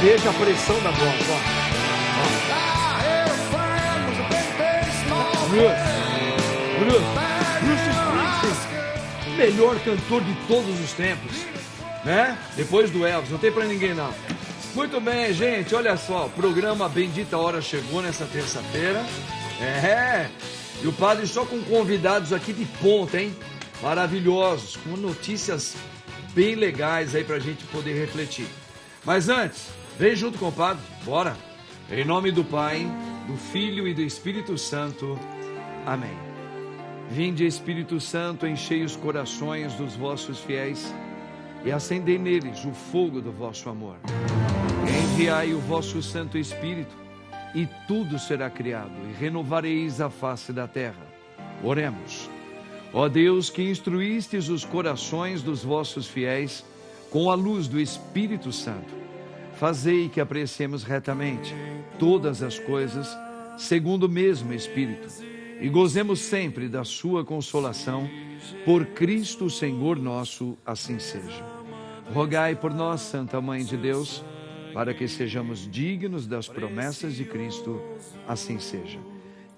veja a pressão da voz, ó. Bruce Springsteen, o melhor cantor de todos os tempos, né? Depois do Elvis, não tem pra ninguém não. Muito bem, gente, olha só, o programa Bendita Hora chegou nessa terça-feira. E o padre só com convidados aqui de ponta, hein? Maravilhosos, com notícias bem legais aí pra gente poder refletir. Mas antes, vem junto com o padre, bora. Em nome do Pai, do Filho e do Espírito Santo. Amém. Vinde, Espírito Santo, enchei os corações dos vossos fiéis e acendei neles o fogo do vosso amor. Enviai o vosso Santo Espírito e tudo será criado e renovareis a face da terra. Oremos. Ó Deus, que instruístes os corações dos vossos fiéis com a luz do Espírito Santo, fazei que apreciemos retamente todas as coisas segundo o mesmo Espírito e gozemos sempre da sua consolação, por Cristo Senhor nosso, assim seja. Rogai por nós, Santa Mãe de Deus, para que sejamos dignos das promessas de Cristo, assim seja.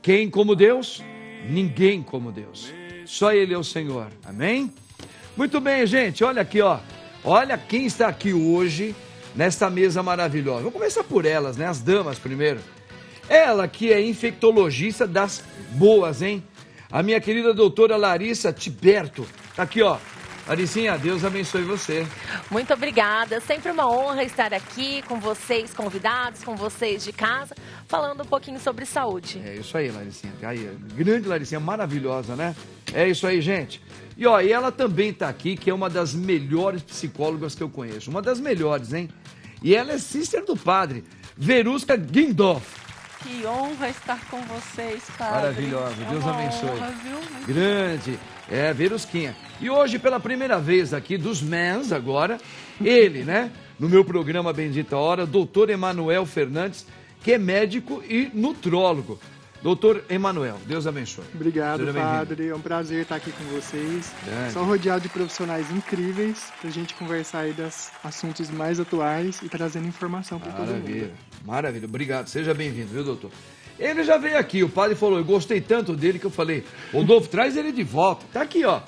Quem como Deus? Ninguém como Deus. Só Ele é o Senhor. Amém? Muito bem, gente, olha aqui, ó. Olha quem está aqui hoje, nesta mesa maravilhosa. Vamos começar por elas, né? As damas primeiro. Ela que é infectologista das boas, hein? A minha querida doutora Larissa Tiberto. Tá aqui, ó. Laricinha, Deus abençoe você. Muito obrigada. Sempre uma honra estar aqui com vocês, convidados, com vocês de casa, falando um pouquinho sobre saúde. É isso aí, Laricinha. Aí, grande Laricinha, maravilhosa, né? É isso aí, gente. E ó, e ela também tá aqui, que é uma das melhores psicólogas que eu conheço. Uma das melhores, hein? E ela é sister do padre, Verusca Guindorf. Que honra estar com vocês, padre. Maravilhosa, Deus abençoe. Honra, viu? Grande, Verusquinha. E hoje, pela primeira vez aqui, dos mens agora, ele, né? No meu programa Bendita Hora, doutor Emanuel Fernandes, que é médico e nutrólogo. Doutor Emanuel, Deus abençoe. Obrigado, padre. É um prazer estar aqui com vocês. Só rodeado de profissionais incríveis para a gente conversar aí dos assuntos mais atuais e trazendo informação para todo mundo. Maravilha. Obrigado. Seja bem-vindo, viu, doutor? Ele já veio aqui. O padre falou, eu gostei tanto dele que eu falei, Rodolfo, traz ele de volta. Tá aqui, ó.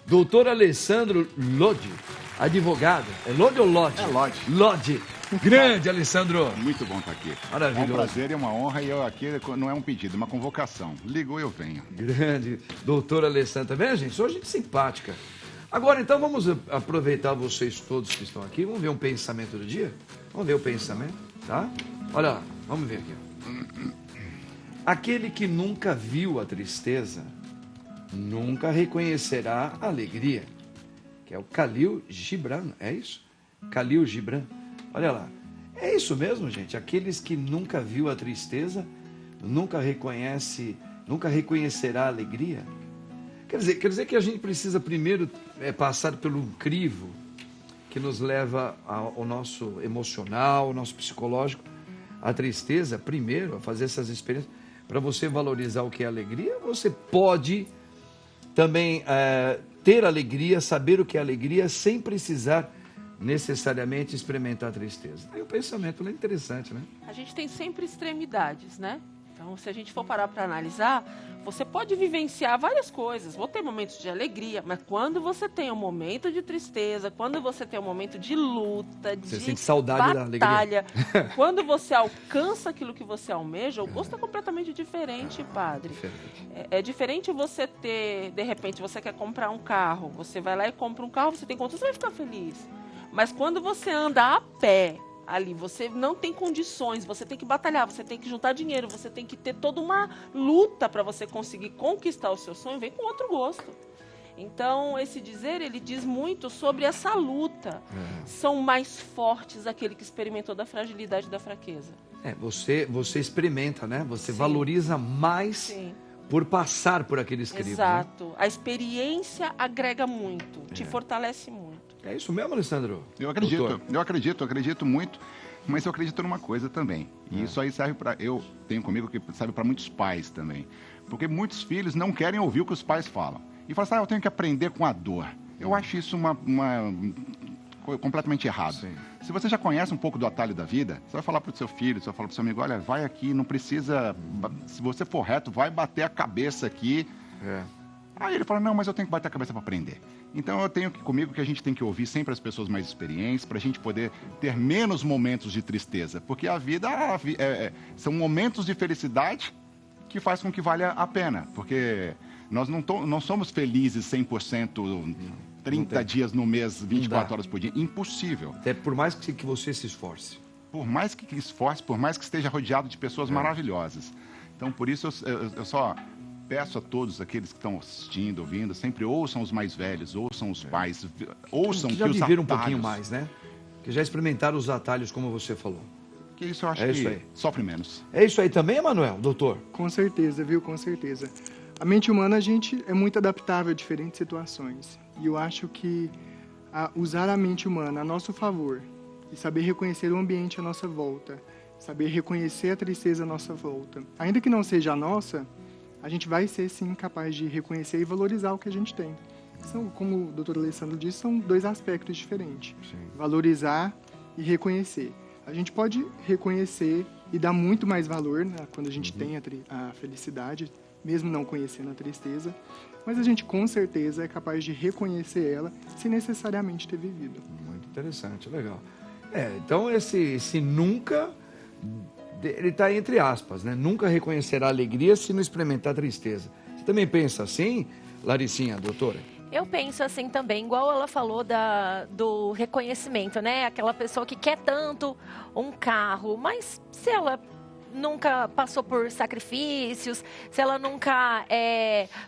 Doutor Alessandro Lodi, advogado. É Lodi ou Lodi? É Lodi. Lodi. Grande, Alessandro. Muito bom estar aqui. Maravilhoso. É um prazer e uma honra, e eu aqui não é um pedido, é uma convocação. Ligou, eu venho. Grande, doutor Alessandro. Tá vendo, gente? Sou gente simpática. Agora, então, vamos aproveitar vocês todos que estão aqui. Vamos ver um pensamento do dia? Vamos ver o pensamento, tá? Olha lá, vamos ver aqui. Aquele que nunca viu a tristeza, nunca reconhecerá a alegria. Que é o Khalil Gibran, é isso? Khalil Gibran. Olha lá, é isso mesmo, gente. Aqueles que nunca viu a tristeza, nunca reconhecerá a alegria. Quer dizer que a gente precisa primeiro passar pelo crivo que nos leva ao nosso emocional, ao nosso psicológico, a tristeza, primeiro, a fazer essas experiências, para você valorizar o que é alegria. Você pode também ter alegria, saber o que é alegria, sem precisar necessariamente experimentar a tristeza. Aí o pensamento é interessante, né? A gente tem sempre extremidades, né? Então, se a gente for parar para analisar, você pode vivenciar várias coisas. Vou ter momentos de alegria, mas quando você tem um momento de tristeza, quando você tem um momento de luta, você de sente saudade batalha, da alegria. quando você alcança aquilo que você almeja, o gosto é completamente diferente, padre. É diferente você ter, de repente, você quer comprar um carro, você vai lá e compra um carro, você tem conta, você vai ficar feliz. Mas quando você anda a pé, ali, você não tem condições, você tem que batalhar, você tem que juntar dinheiro, você tem que ter toda uma luta para você conseguir conquistar o seu sonho, vem com outro gosto. Então, esse dizer, ele diz muito sobre essa luta. São mais fortes aquele que experimentou da fragilidade e da fraqueza. Você experimenta, né? Você Sim. valoriza mais Sim. por passar por aqueles crivos. Exato. Né? A experiência agrega muito, te fortalece muito. É isso mesmo, Alessandro? Eu acredito muito, mas eu acredito numa coisa também. E isso aí serve para, eu tenho comigo que serve para muitos pais também. Porque muitos filhos não querem ouvir o que os pais falam. E falam assim, eu tenho que aprender com a dor. Eu acho isso uma completamente errado. Sim. Se você já conhece um pouco do atalho da vida, você vai falar para o seu filho, você vai falar para o seu amigo, olha, vai aqui, não precisa, se você for reto, vai bater a cabeça aqui. Aí ele fala, não, mas eu tenho que bater a cabeça para aprender. Então eu tenho comigo que a gente tem que ouvir sempre as pessoas mais experientes para a gente poder ter menos momentos de tristeza. Porque a vida são momentos de felicidade que faz com que valha a pena. Porque nós não somos felizes 100%, 30 dias no mês, 24 horas por dia. Impossível. Até por mais que você se esforce. Por mais que esforce, por mais que esteja rodeado de pessoas maravilhosas. Então, por isso, eu só peço a todos aqueles que estão assistindo, ouvindo, sempre ouçam os mais velhos, ouçam os pais, ouçam que já os viveram atalhos. um pouquinho mais, né? Que já experimentaram os atalhos, como você falou. Que isso eu acho isso que aí. sofre menos. É isso aí também, Emanuel, doutor? Com certeza, viu? Com certeza. A mente humana, a gente é muito adaptável a diferentes situações. E eu acho que usar a mente humana a nosso favor e saber reconhecer o ambiente à nossa volta, saber reconhecer a tristeza à nossa volta, ainda que não seja a nossa, a gente vai ser, sim, capaz de reconhecer e valorizar o que a gente tem. São, como o doutor Alessandro disse, são dois aspectos diferentes. Sim. Valorizar e reconhecer. A gente pode reconhecer e dar muito mais valor, né, quando a gente tem a felicidade, mesmo não conhecendo a tristeza, mas a gente, com certeza, é capaz de reconhecer ela sem necessariamente ter vivido. Muito interessante, legal. Então esse nunca... Ele está entre aspas, né? Nunca reconhecerá a alegria se não experimentar a tristeza. Você também pensa assim, Laricinha, doutora? Eu penso assim também, igual ela falou do reconhecimento, né? Aquela pessoa que quer tanto um carro, mas se ela nunca passou por sacrifícios, se ela nunca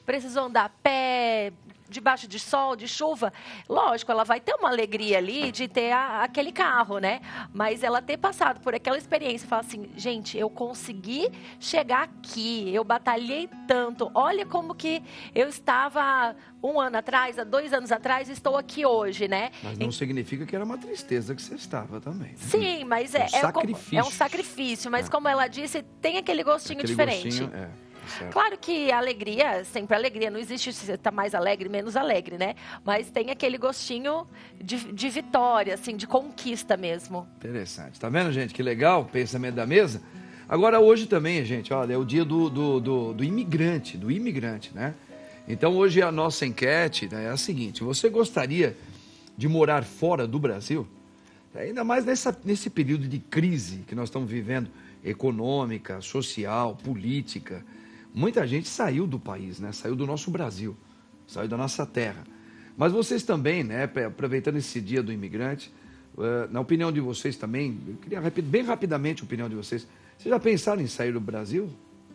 precisou andar a pé, debaixo de sol, de chuva, lógico, ela vai ter uma alegria ali de ter aquele carro, né? Mas ela ter passado por aquela experiência e falar assim, gente, eu consegui chegar aqui, eu batalhei tanto, olha como que eu estava 1 ano atrás, há 2 anos atrás, estou aqui hoje, né? Mas não significa que era uma tristeza que você estava também. Né? Sim, mas é um sacrifício, mas como ela disse, tem aquele gostinho diferente. Gostinho, certo. Claro que a alegria, sempre alegria, não existe se você está mais alegre, menos alegre, né? Mas tem aquele gostinho de vitória, assim, de conquista mesmo. Interessante. Tá vendo, gente? Que legal, pensamento da mesa. Agora, hoje também, gente, olha, é o dia do imigrante, né? Então, hoje a nossa enquete, né, é a seguinte, você gostaria de morar fora do Brasil? Ainda mais nesse período de crise que nós estamos vivendo, econômica, social, política. Muita gente saiu do país, né? Saiu do nosso Brasil, saiu da nossa terra. Mas vocês também, né? Aproveitando esse dia do imigrante, na opinião de vocês também, eu queria bem rapidamente a opinião de vocês. Vocês já pensaram em sair do Brasil?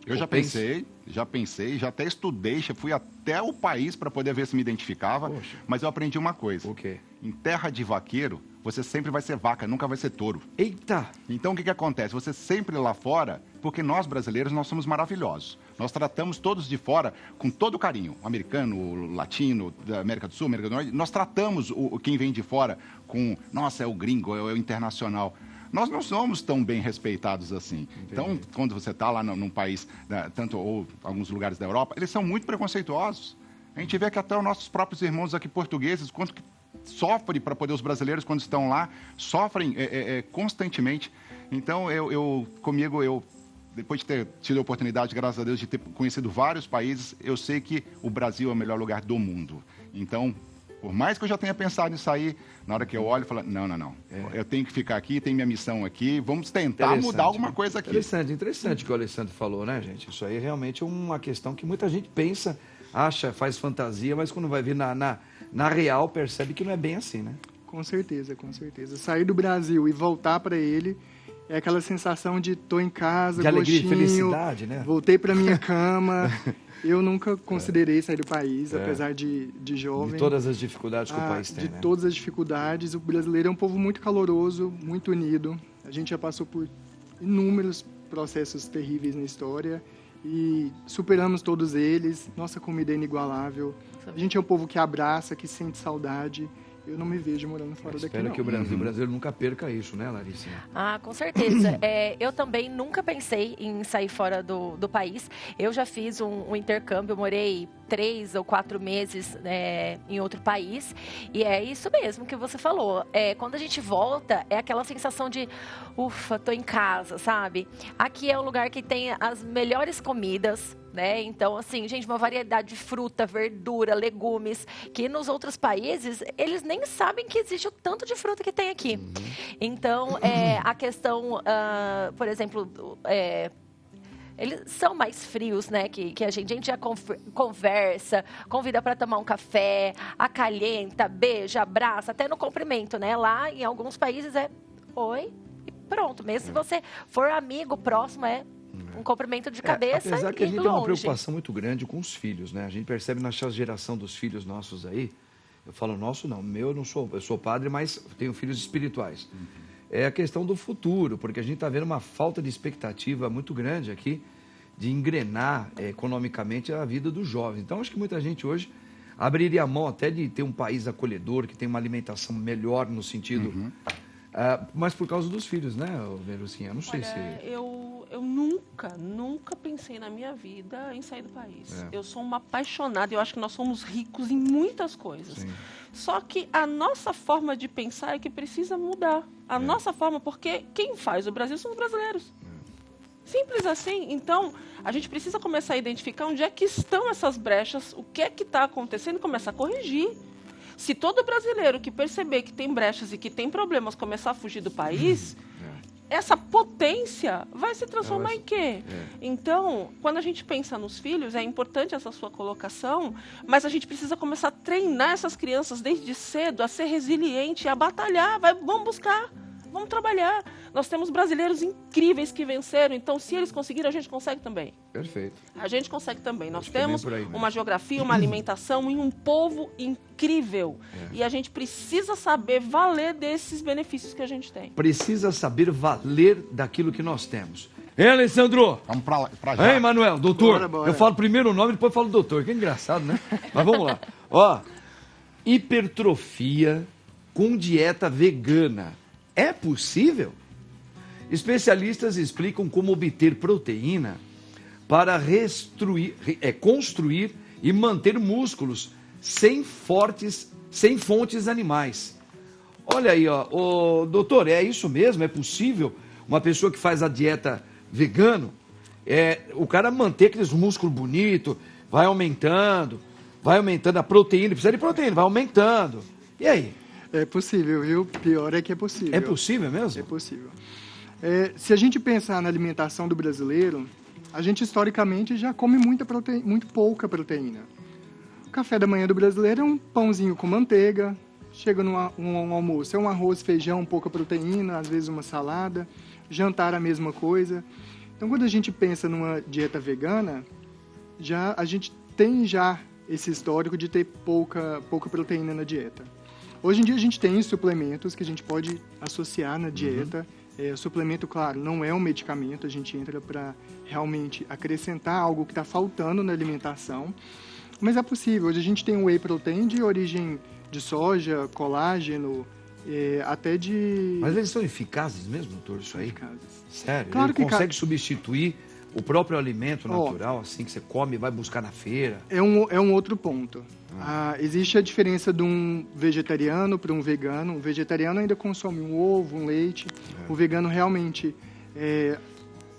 Eu já pensei, já até estudei, já fui até o país para poder ver se me identificava, Poxa. Mas eu aprendi uma coisa. O quê? Em terra de vaqueiro, você sempre vai ser vaca, nunca vai ser touro. Eita! Então o que acontece? Você sempre lá fora, porque nós brasileiros, nós somos maravilhosos. Nós tratamos todos de fora com todo carinho. O americano, o latino, da América do Sul, América do Norte. Nós tratamos quem vem de fora com, nossa, é o gringo, é o internacional. Nós não somos tão bem respeitados assim. Entendi. Então, quando você está lá num país, tanto ou alguns lugares da Europa, eles são muito preconceituosos. A gente vê que até os nossos próprios irmãos aqui portugueses, quanto que sofrem para poder os brasileiros, quando estão lá, sofrem constantemente. Então, comigo, depois de ter tido a oportunidade, graças a Deus, de ter conhecido vários países, eu sei que o Brasil é o melhor lugar do mundo. Então, por mais que eu já tenha pensado em sair, na hora que eu olho, eu falo, não. Eu tenho que ficar aqui, tem minha missão aqui, vamos tentar mudar alguma coisa aqui. Interessante o que o Alessandro falou, né, gente? Isso aí realmente é uma questão que muita gente pensa, acha, faz fantasia, mas quando vai vir na real, percebe que não é bem assim, né? Com certeza, com certeza. Sair do Brasil e voltar para ele é aquela sensação de tô em casa, de alegria e gostinho, felicidade, né? Voltei para minha cama. Eu nunca considerei sair do país, apesar de jovem. De todas as dificuldades que o país tem, De todas as dificuldades. O brasileiro é um povo muito caloroso, muito unido. A gente já passou por inúmeros processos terríveis na história e superamos todos eles. Nossa comida é inigualável. A gente é um povo que abraça, que sente saudade. eu não me vejo morando fora daqui, Espero não. que o brasileiro nunca perca isso, né, Larissa? Ah, com certeza. Eu também nunca pensei em sair fora do país. Eu já fiz um intercâmbio, morei 3 ou 4 meses em outro país. E é isso mesmo que você falou. Quando a gente volta, é aquela sensação de, ufa, tô em casa, sabe? Aqui é um lugar que tem as melhores comidas, né? Então, assim, gente, uma variedade de fruta, verdura, legumes, que nos outros países, eles nem sabem que existe o tanto de fruta que tem aqui. Então, a questão, por exemplo, eles são mais frios, né, que a gente já conversa, convida para tomar um café, acalenta, beija, abraça, até no cumprimento, né? Lá, em alguns países, é oi e pronto. Mesmo se você for amigo próximo, um cumprimento de cabeça apesar que a e gente tem uma longe. preocupação muito grande com os filhos, né? A gente percebe nessa geração dos filhos nossos aí, eu falo nosso não, eu sou padre, mas tenho filhos espirituais. É a questão do futuro, porque a gente está vendo uma falta de expectativa muito grande aqui de engrenar economicamente a vida dos jovens. Então, acho que muita gente hoje abriria a mão até de ter um país acolhedor, que tem uma alimentação melhor no sentido... mas por causa dos filhos, né, Verucinha? Eu não sei se... Eu nunca pensei na minha vida em sair do país. Eu sou uma apaixonada, eu acho que nós somos ricos em muitas coisas. Sim. Só que a nossa forma de pensar é que precisa mudar. A nossa forma, porque quem faz o Brasil são os brasileiros. Simples assim. Então, a gente precisa começar a identificar onde é que estão essas brechas, o que é que está acontecendo e começar a corrigir. Se todo brasileiro que perceber que tem brechas e que tem problemas começar a fugir do país, essa potência vai se transformar em quê? Então, quando a gente pensa nos filhos, é importante essa sua colocação, mas a gente precisa começar a treinar essas crianças desde cedo a ser resiliente, a batalhar, vamos buscar. Vamos trabalhar. Nós temos brasileiros incríveis que venceram, então se eles conseguiram, a gente consegue também. Perfeito. A gente consegue também. Nós Acho que é bem temos por aí mesmo. uma geografia, uma alimentação e um povo incrível. E a gente precisa saber valer desses benefícios que a gente tem. Precisa saber valer daquilo que nós temos. Hein, Alessandro? Vamos pra já. Hein, Manuel? Doutor? Bora. Eu falo primeiro o nome, depois falo doutor. Que engraçado, né? Mas vamos lá. Ó, hipertrofia com dieta vegana. É possível? Especialistas explicam como obter proteína para construir e manter músculos sem fontes animais. Olha aí, ó, doutor, é isso mesmo? É possível uma pessoa que faz a dieta vegano, o cara manter aqueles músculos bonitos, vai aumentando a proteína, precisa de proteína, vai aumentando. E aí? É possível, viu? Pior é que é possível. É possível mesmo? É possível. Se a gente pensar na alimentação do brasileiro, a gente historicamente já come muito pouca proteína. O café da manhã do brasileiro é um pãozinho com manteiga, chega um almoço, é um arroz, feijão, pouca proteína, às vezes uma salada, jantar a mesma coisa. Então, quando a gente pensa numa dieta vegana, a gente tem esse histórico de ter pouca proteína na dieta. Hoje em dia a gente tem suplementos que a gente pode associar na dieta. Suplemento, claro, não é um medicamento, a gente entra para realmente acrescentar algo que está faltando na alimentação. Mas é possível. Hoje a gente tem um whey protein de origem de soja, colágeno, até de... Mas eles são eficazes mesmo, doutor, isso aí? Eficazes. Sério? Claro Ele que consegue substituir o próprio alimento natural, assim, que você come e vai buscar na feira? É um outro ponto. Existe a diferença de um vegetariano para um vegano. O vegetariano ainda consome um ovo, um leite. O vegano realmente,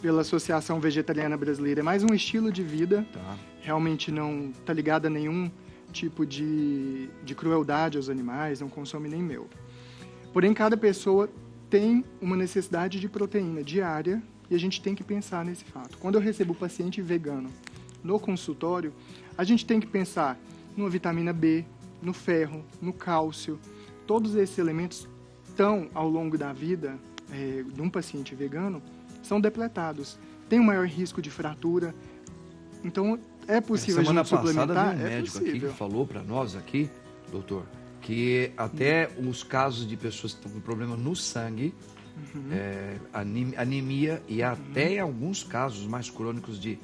pela Associação Vegetariana Brasileira, é mais um estilo de vida. Tá. Realmente não está ligado a nenhum tipo de crueldade aos animais, não consome nem mel. Porém, cada pessoa tem uma necessidade de proteína diária e a gente tem que pensar nesse fato. Quando eu recebo o paciente vegano no consultório, a gente tem que pensar numa vitamina B, no ferro, no cálcio. Todos esses elementos estão, ao longo da vida de um paciente vegano, são depletados. Tem um maior risco de fratura. Então, é possível a gente suplementar? Semana passada veio um médico aqui que falou para nós aqui, doutor, que até os casos de pessoas que estão com problema no sangue, anemia e até em alguns casos mais crônicos de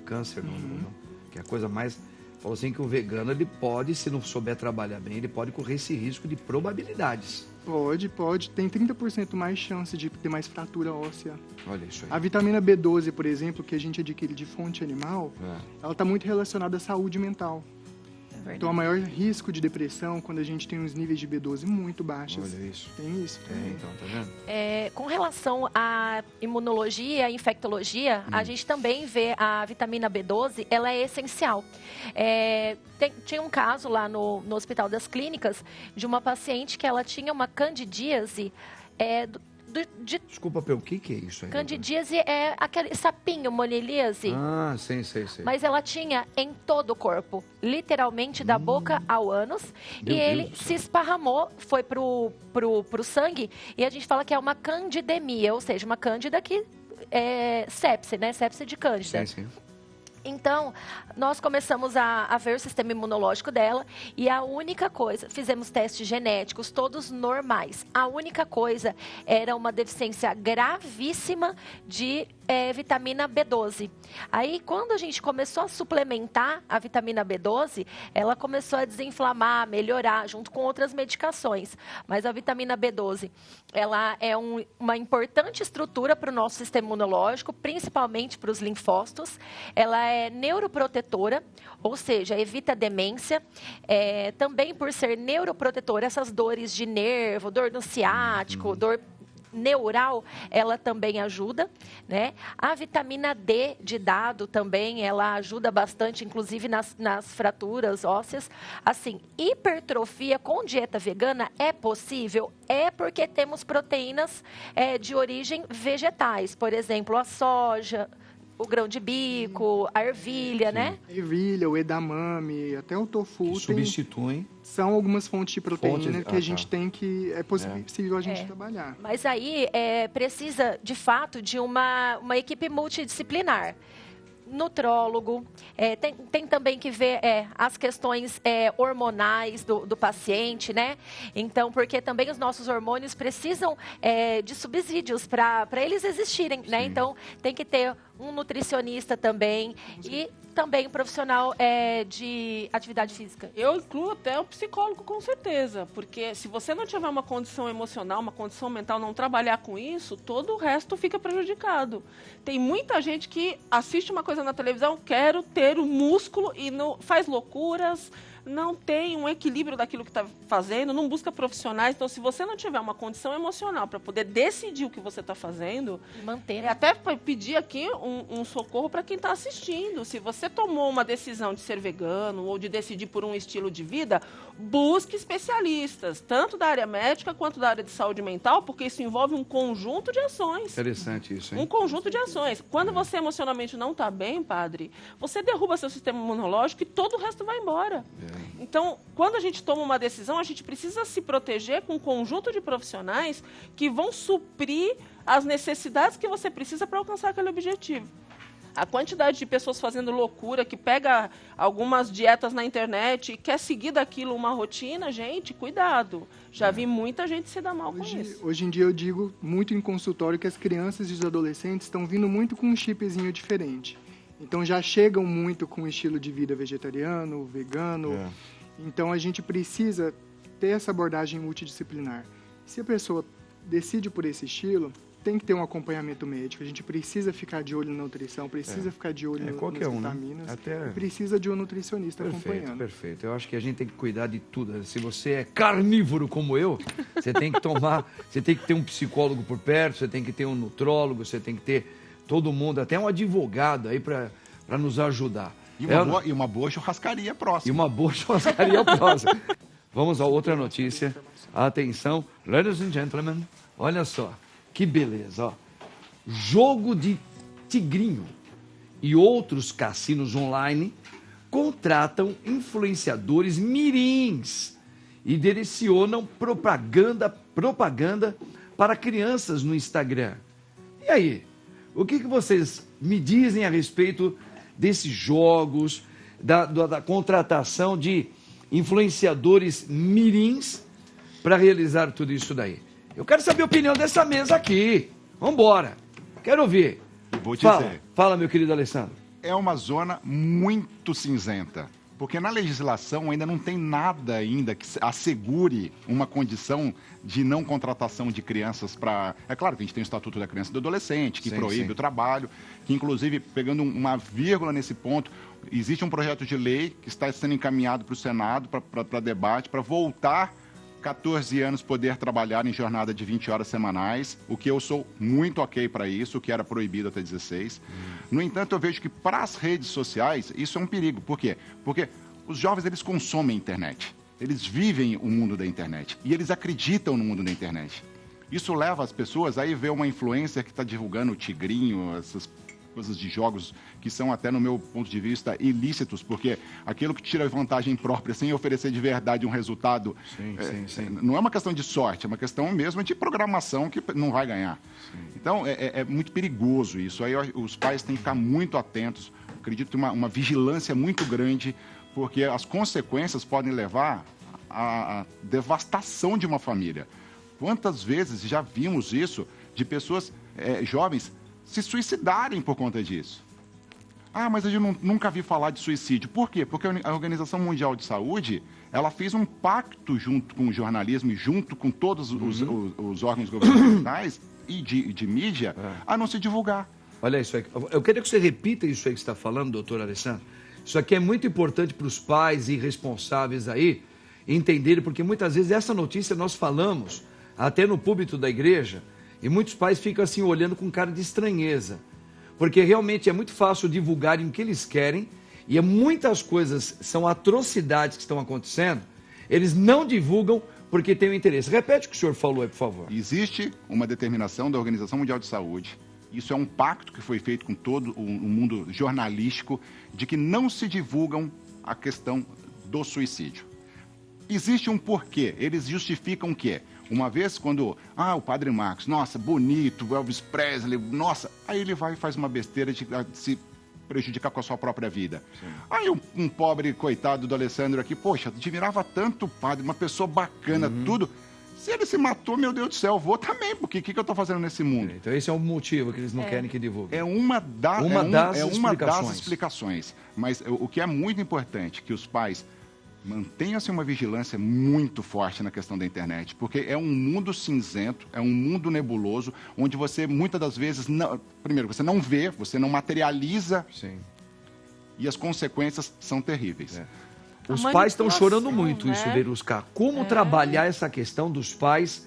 câncer, que é a coisa mais... falou assim que o vegano, ele pode, se não souber trabalhar bem, ele pode correr esse risco de probabilidades. Pode. Tem 30% mais chance de ter mais fratura óssea. Olha isso aí. A vitamina B12, por exemplo, que a gente adquire de fonte animal, ela está muito relacionada à saúde mental. Então, o maior risco de depressão quando a gente tem uns níveis de B12 muito baixos. Olha isso. Tem isso. Então, tá vendo? Com relação à imunologia, à infectologia, a gente também vê a vitamina B12, ela é essencial. Tinha um caso lá no Hospital das Clínicas de uma paciente que ela tinha uma candidíase Desculpa, o que é isso aí? Candidíase é aquele sapinho, monilíase. Ah, sei. Mas ela tinha em todo o corpo, literalmente da boca ao ânus. Meu e Deus ele do céu. se esparramou, foi pro sangue. E a gente fala que é uma candidemia, ou seja, uma cândida que é sepse, né? Sepse de cândida. Sim. Então, nós começamos a ver o sistema imunológico dela e a única coisa, fizemos testes genéticos, todos normais. A única coisa era uma deficiência gravíssima de vitamina B12. Aí, quando a gente começou a suplementar a vitamina B12, ela começou a desinflamar, melhorar, junto com outras medicações. Mas a vitamina B12, ela é uma importante estrutura para o nosso sistema imunológico, principalmente para os linfócitos. Ela é neuroprotetora, ou seja, evita demência. Também por ser neuroprotetora, essas dores de nervo, dor no ciático, dor neural, ela também ajuda, né? A vitamina D de dado também, ela ajuda bastante, inclusive nas fraturas ósseas. Assim, hipertrofia com dieta vegana é possível? É porque temos proteínas de origem vegetais, por exemplo, a soja, o grão de bico, a ervilha, né? A ervilha, o edamame, até o tofu. Que substituem. São algumas fontes de proteína que a gente tem que... É possível a gente trabalhar. Mas aí precisa, de fato, de uma equipe multidisciplinar. Nutrólogo, tem também que ver as questões hormonais do paciente, né? Então, porque também os nossos hormônios precisam de subsídios para eles existirem, né? Sim. Então, tem que ter um nutricionista também e também um profissional de atividade física. Eu incluo até o psicólogo, com certeza, porque se você não tiver uma condição emocional, uma condição mental, não trabalhar com isso, todo o resto fica prejudicado. Tem muita gente que assiste uma coisa na televisão, quero ter o músculo e faz loucuras, não tem um equilíbrio daquilo que está fazendo, não busca profissionais. Então, se você não tiver uma condição emocional para poder decidir o que você está fazendo, manter, né? Até pedir aqui um socorro para quem está assistindo. Se você tomou uma decisão de ser vegano ou de decidir por um estilo de vida, busque especialistas, tanto da área médica quanto da área de saúde mental, porque isso envolve um conjunto de ações. Interessante isso, hein? Um conjunto de ações. Quando você emocionalmente não está bem, padre, você derruba seu sistema imunológico e todo o resto vai embora. Então, quando a gente toma uma decisão, a gente precisa se proteger com um conjunto de profissionais que vão suprir as necessidades que você precisa para alcançar aquele objetivo. A quantidade de pessoas fazendo loucura, que pega algumas dietas na internet e quer seguir daquilo uma rotina, gente, cuidado. Já vi muita gente se dar mal com isso. Hoje em dia eu digo muito em consultório que as crianças e os adolescentes estão vindo muito com um chipzinho diferente. Então já chegam muito com um estilo de vida vegetariano, vegano. Então a gente precisa ter essa abordagem multidisciplinar. Se a pessoa decide por esse estilo, tem que ter um acompanhamento médico. A gente precisa ficar de olho na nutrição, precisa ficar de olho nas vitaminas. Até... Precisa de um nutricionista acompanhando. Perfeito. Eu acho que a gente tem que cuidar de tudo. Se você é carnívoro como eu, você tem que você tem que ter um psicólogo por perto, você tem que ter um nutrólogo, você tem que ter todo mundo, até um advogado aí para nos ajudar. E uma boa churrascaria próxima. E uma boa churrascaria próxima. Vamos a outra notícia. Atenção, ladies and gentlemen, olha só, que beleza, ó. Jogo de Tigrinho e outros cassinos online contratam influenciadores mirins e direcionam propaganda para crianças no Instagram. E aí, o que vocês me dizem a respeito desses jogos, da contratação de influenciadores mirins para realizar tudo isso daí? Eu quero saber a opinião dessa mesa aqui. Vambora. Quero ouvir. Vou te dizer. Fala, meu querido Alessandro. É uma zona muito cinzenta. Porque na legislação ainda não tem nada ainda que assegure uma condição de não contratação de crianças para... É claro que a gente tem o Estatuto da Criança e do Adolescente, que proíbe o trabalho, que inclusive, pegando uma vírgula nesse ponto, existe um projeto de lei que está sendo encaminhado para o Senado, para debate, para voltar 14 anos poder trabalhar em jornada de 20 horas semanais, o que eu sou muito ok para isso, o que era proibido até 16. No entanto, eu vejo que para as redes sociais isso é um perigo. Por quê? Porque os jovens, eles consomem a internet. Eles vivem o mundo da internet e eles acreditam no mundo da internet. Isso leva as pessoas a ir ver uma influencer que está divulgando o tigrinho, essas coisas de jogos que são até, no meu ponto de vista, ilícitos, porque aquilo que tira vantagem própria sem oferecer de verdade um resultado, não é uma questão de sorte, é uma questão mesmo de programação que não vai ganhar. Então, é muito perigoso isso. Aí os pais têm que ficar muito atentos, acredito que uma vigilância muito grande, porque as consequências podem levar à devastação de uma família. Quantas vezes já vimos isso de pessoas jovens se suicidarem por conta disso? Ah, mas eu nunca vi falar de suicídio. Por quê? Porque a Organização Mundial de Saúde, ela fez um pacto junto com o jornalismo e junto com todos os órgãos governamentais e de mídia a não se divulgar. Olha isso aí. Eu queria que você repita isso aí que você está falando, doutor Alessandro. Isso aqui é muito importante para os pais e responsáveis aí entenderem, porque muitas vezes essa notícia nós falamos até no púlpito da igreja e muitos pais ficam assim olhando com cara de estranheza, porque realmente é muito fácil divulgarem o que eles querem e muitas coisas são atrocidades que estão acontecendo, eles não divulgam porque tem um interesse. Repete o que o senhor falou aí, por favor. Existe uma determinação da Organização Mundial de Saúde, isso é um pacto que foi feito com todo o mundo jornalístico, de que não se divulgam a questão do suicídio. Existe um porquê, eles justificam o quê? Uma vez quando, o Padre Marcos, nossa, bonito, Elvis Presley, nossa, aí ele vai e faz uma besteira de se prejudicar com a sua própria vida. Sim. Aí um pobre coitado do Alessandro aqui, poxa, admirava tanto o padre, uma pessoa bacana, tudo. Se ele se matou, meu Deus do céu, eu vou também, porque o que eu estou fazendo nesse mundo? Então esse é o motivo que eles não querem que divulgue. É uma das explicações. Mas o que é muito importante, que os pais mantenham-se uma vigilância muito forte na questão da internet, porque é um mundo cinzento, é um mundo nebuloso, onde você, muitas das vezes, primeiro, você não vê, você não materializa, e as consequências são terríveis. Os pais estão chorando muito isso, Verusca. Como trabalhar essa questão dos pais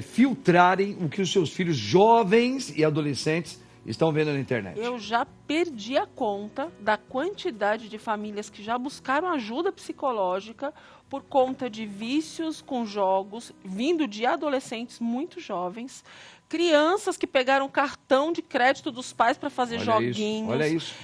filtrarem o que os seus filhos jovens e adolescentes estão vendo na internet? Eu já perdi a conta da quantidade de famílias que já buscaram ajuda psicológica por conta de vícios com jogos, vindo de adolescentes muito jovens, crianças que pegaram cartão de crédito dos pais para fazer joguinhos. Olha isso.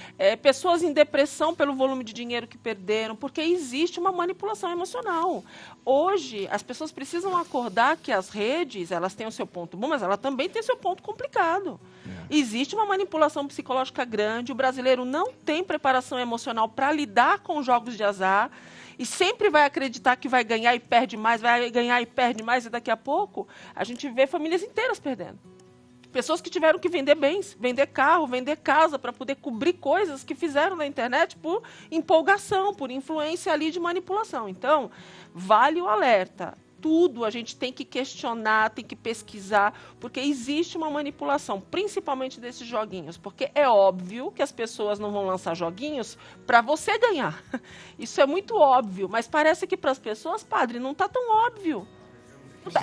Pessoas em depressão pelo volume de dinheiro que perderam, porque existe uma manipulação emocional. Hoje, as pessoas precisam acordar que as redes, elas têm o seu ponto bom, mas ela também tem o seu ponto complicado. Existe uma manipulação psicológica grande, o brasileiro não tem preparação emocional para lidar com jogos de azar, e sempre vai acreditar que vai ganhar e perde mais, vai ganhar e perde mais, e daqui a pouco a gente vê famílias inteiras perdendo. Pessoas que tiveram que vender bens, vender carro, vender casa, para poder cobrir coisas que fizeram na internet por empolgação, por influência ali de manipulação. Então, vale o alerta. Tudo a gente tem que questionar, tem que pesquisar, porque existe uma manipulação, principalmente desses joguinhos, porque é óbvio que as pessoas não vão lançar joguinhos para você ganhar. Isso é muito óbvio, mas parece que para as pessoas, padre, não está tão óbvio.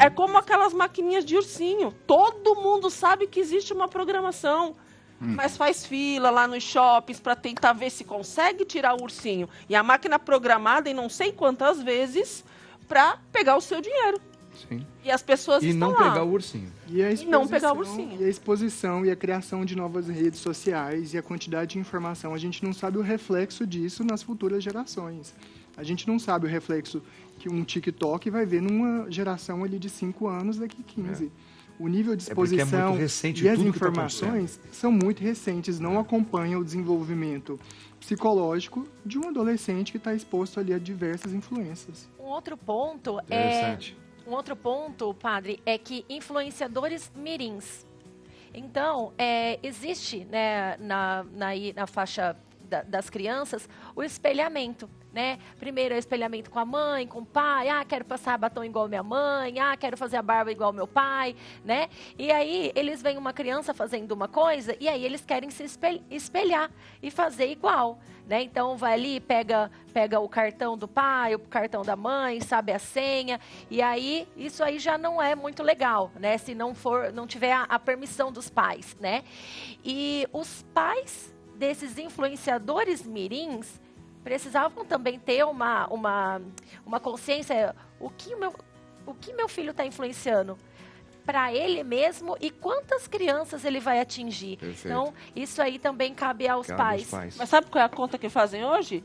É como aquelas maquininhas de ursinho. Todo mundo sabe que existe uma programação, mas faz fila lá nos shoppings para tentar ver se consegue tirar o ursinho. E a máquina programada em não sei quantas vezes para pegar o seu dinheiro. Sim. E as pessoas estão lá. E não pegar o ursinho. E não pegar o ursinho. E a exposição e a criação de novas redes sociais e a quantidade de informação. A gente não sabe o reflexo disso nas futuras gerações. A gente não sabe o reflexo que um TikTok vai ver numa geração ali de 5 anos daqui 15. O nível de exposição e as informações são muito recentes, não acompanham o desenvolvimento psicológico de um adolescente que está exposto ali a diversas influências. Um outro ponto padre, é que influenciadores mirins. Então, existe, né, na faixa das crianças o espelhamento, né? Primeiro é o espelhamento com a mãe, com o pai. Quero passar batom igual minha mãe. Quero fazer a barba igual meu pai, né? E aí eles veem uma criança fazendo uma coisa e aí eles querem se espelhar e fazer igual, né? Então vai ali, pega o cartão do pai, o cartão da mãe, sabe a senha, e aí isso aí já não é muito legal, né? Se não tiver a permissão dos pais, né? E os pais desses influenciadores mirins precisavam também ter uma consciência, o que meu filho está influenciando para ele mesmo e quantas crianças ele vai atingir. Perfeito. Então, isso aí também cabe aos pais. Mas sabe qual é a conta que fazem hoje?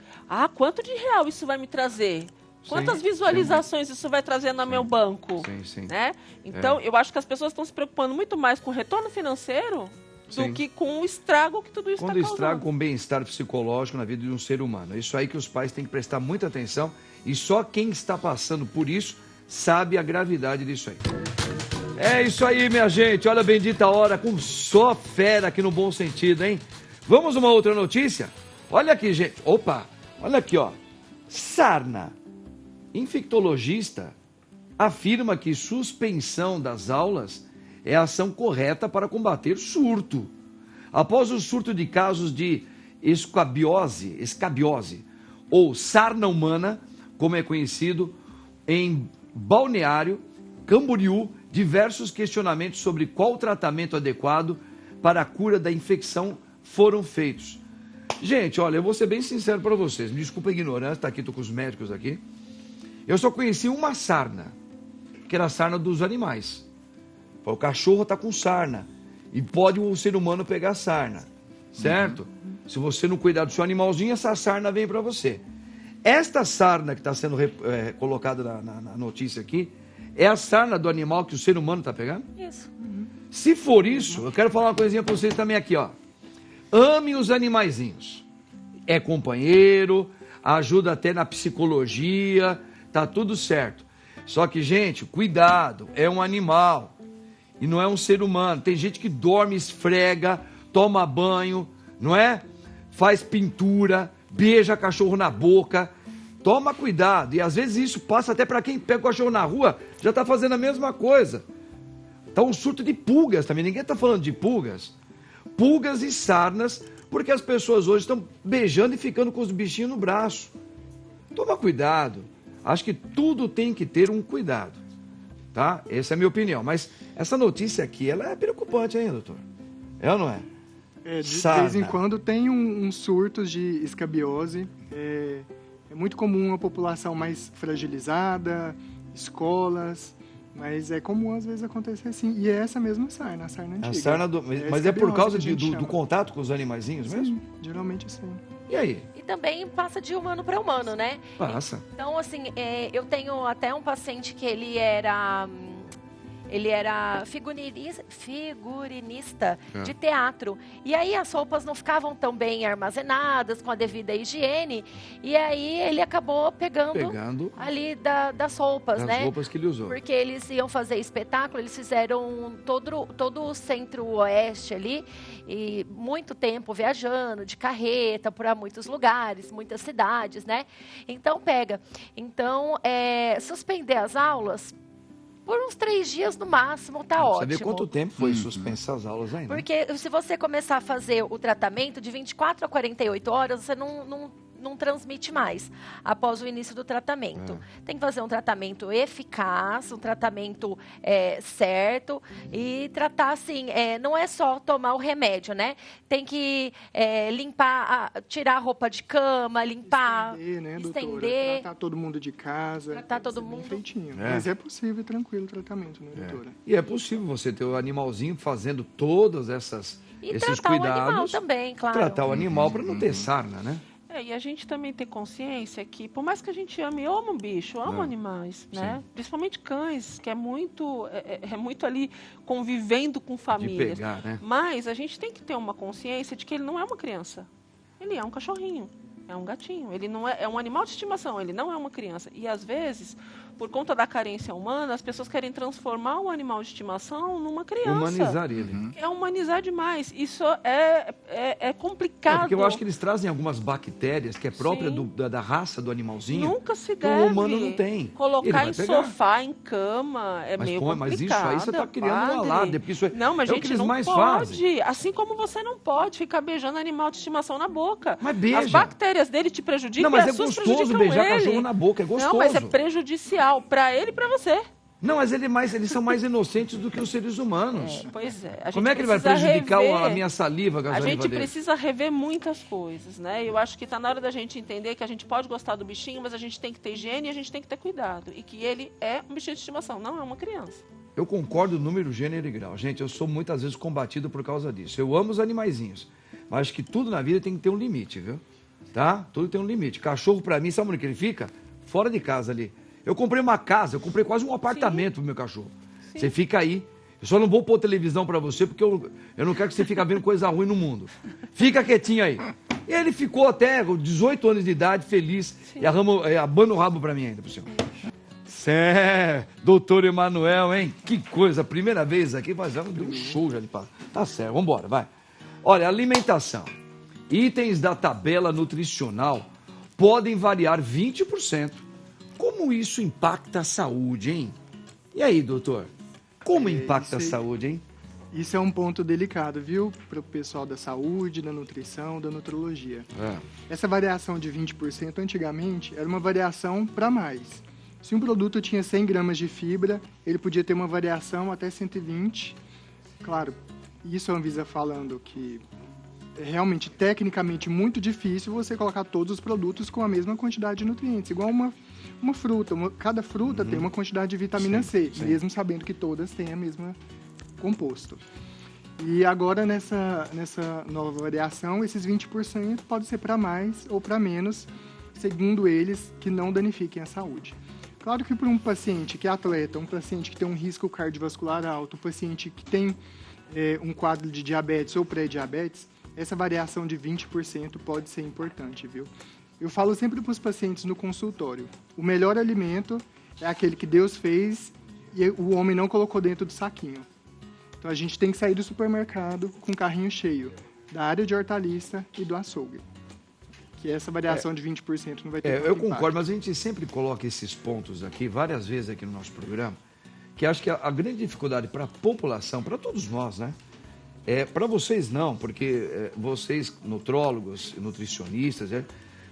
Quanto de real isso vai me trazer? Quantas visualizações isso vai trazer no meu banco? Sim. Né? Então, eu acho que as pessoas estão se preocupando muito mais com o retorno financeiro do que com o estrago que tudo isso está causando. Estrago com bem-estar psicológico na vida de um ser humano. É isso aí que os pais têm que prestar muita atenção e só quem está passando por isso sabe a gravidade disso aí. É isso aí, minha gente. Olha a bendita hora com só fera aqui no bom sentido, hein? Vamos uma outra notícia? Olha aqui, gente. Opa, olha aqui, ó. Sarna, infectologista, afirma que suspensão das aulas é a ação correta para combater surto. Após o surto de casos de escabiose ou sarna humana, como é conhecido, em Balneário Camboriú, diversos questionamentos sobre qual tratamento adequado para a cura da infecção foram feitos. Gente, olha, eu vou ser bem sincero para vocês, me desculpa a ignorância, estou com os médicos aqui. Eu só conheci uma sarna, que era a sarna dos animais. O cachorro está com sarna e pode o ser humano pegar sarna, certo? Se você não cuidar do seu animalzinho, essa sarna vem para você. Esta sarna que está sendo colocada na notícia aqui, é a sarna do animal que o ser humano está pegando? Isso. Se for isso, eu quero falar uma coisinha para vocês também aqui, ó. Ame os animaizinhos. É companheiro, ajuda até na psicologia, tá tudo certo. Só que, gente, cuidado, é um animal e não é um ser humano. Tem gente que dorme, esfrega, toma banho, não é? Faz pintura, beija cachorro na boca. Toma cuidado. E às vezes isso passa até para quem pega o cachorro na rua, já está fazendo a mesma coisa. Tá um surto de pulgas também. Ninguém está falando de pulgas. Pulgas e sarnas, porque as pessoas hoje estão beijando e ficando com os bichinhos no braço. Toma cuidado. Acho que tudo tem que ter um cuidado. Tá? Essa é a minha opinião. Mas essa notícia aqui, ela é preocupante ainda, doutor. É ou não é? De vez em quando tem uns surtos de escabiose. É muito comum a população mais fragilizada, escolas, mas é comum às vezes acontecer assim. E é essa mesma sarna, a sarna antiga. A sarna mas é por causa do contato com os animaizinhos mesmo? Sim, geralmente sim. E aí? E também passa de humano para humano, né? Passa. Então, assim, eu tenho até um paciente que ele era figurinista de teatro. E aí as roupas não ficavam tão bem armazenadas, com a devida higiene. E aí ele acabou pegando ali das roupas, né? Das roupas que ele usou. Porque eles iam fazer espetáculo, eles fizeram todo o centro-oeste ali. E muito tempo viajando, de carreta, por muitos lugares, muitas cidades, né? Então, suspender as aulas por uns 3 dias no máximo, tá ótimo. Você vê quanto tempo foi suspensa as aulas ainda? Porque se você começar a fazer o tratamento de 24 a 48 horas, você não transmite mais após o início do tratamento. Tem que fazer um tratamento eficaz, um tratamento certo e tratar assim, não é só tomar o remédio, né? Tem que limpar, tirar a roupa de cama, limpar, estender, né, estender. Doutora? Tratar todo mundo de casa. Tratar todo mundo. Bem feitinho. Mas é possível e tranquilo o tratamento, né, doutora? E é possível você ter o animalzinho fazendo todas esses cuidados. Tratar o animal também, claro. Tratar o animal para não ter sarna, né? E a gente também tem consciência que, por mais que a gente ame bicho, amo animais, né? Principalmente cães, que é muito ali convivendo com famílias. De pegar, né? Mas a gente tem que ter uma consciência de que ele não é uma criança. Ele é um cachorrinho, é um gatinho. Ele não é um animal de estimação, ele não é uma criança. E às vezes por conta da carência humana, as pessoas querem transformar o animal de estimação numa criança. Humanizar ele. É humanizar demais. Isso é complicado. Porque eu acho que eles trazem algumas bactérias que é própria da raça do animalzinho. Nunca se que deve. o humano não tem. Colocar Ele em vai pegar. sofá, em cama, meio complicado. Mas isso aí você está criando um padre. alarde, porque isso é, Não, mas é gente, o que eles não mais pode. fazem. Assim como você não pode ficar beijando animal de estimação na boca. Mas beija. As bactérias dele te prejudicam. Não, mas e é as suas gostoso prejudicam beijar ele. cachorro na boca, é gostoso. Não, mas é prejudicial para ele e para você. Não, mas eles são mais inocentes do que os seres humanos. Pois é. Como é que ele vai prejudicar a minha saliva com a A saliva gente dele? precisa rever muitas coisas, né? Eu acho que está na hora da gente entender que a gente pode gostar do bichinho, mas a gente tem que ter higiene e a gente tem que ter cuidado. E que ele é um bichinho de estimação, não é uma criança. Eu concordo número, gênero e grau. Gente, eu sou muitas vezes combatido por causa disso. Eu amo os animaizinhos, mas acho que tudo na vida tem que ter um limite, viu? Tá? Tudo tem um limite. Cachorro, pra mim, sabe onde que ele fica? Fora de casa ali. Eu comprei uma casa, eu comprei quase um apartamento pro meu cachorro. Sim. Você fica aí. Eu só não vou pôr televisão pra você, porque eu não quero que você fique vendo coisa ruim no mundo. Fica quietinho aí. E ele ficou até 18 anos de idade, feliz, e abana o rabo pra mim ainda, por cima. Doutor Emanuel, hein? Que coisa, primeira vez aqui, mas já deu um show já de passo. Tá certo, vambora, vai. Olha, alimentação. Itens da tabela nutricional podem variar 20%. Como isso impacta a saúde, hein? E aí, doutor? Como impacta a saúde, hein? Isso é um ponto delicado, viu? Para o pessoal da saúde, da nutrição, da nutrologia. Essa variação de 20% antigamente era uma variação para mais. Se um produto tinha 100 gramas de fibra, ele podia ter uma variação até 120. Claro, isso a Anvisa falando que é realmente tecnicamente muito difícil você colocar todos os produtos com a mesma quantidade de nutrientes, igual uma fruta. Cada fruta tem uma quantidade de vitamina C, mesmo sabendo que todas têm a mesma composto. E agora, nessa nova variação, esses 20% pode ser para mais ou para menos, segundo eles, que não danifiquem a saúde. Claro que para um paciente que é atleta, um paciente que tem um risco cardiovascular alto, um paciente que tem um quadro de diabetes ou pré-diabetes, essa variação de 20% pode ser importante, viu? Eu falo sempre para os pacientes no consultório, o melhor alimento é aquele que Deus fez e o homem não colocou dentro do saquinho. Então a gente tem que sair do supermercado com o carrinho cheio, da área de hortaliça e do açougue. Que essa variação de 20% não vai ter eu concordo, mas a gente sempre coloca esses pontos aqui, várias vezes aqui no nosso programa, que acho que a grande dificuldade para a população, para todos nós, né? Para vocês não, porque vocês, nutrólogos, nutricionistas,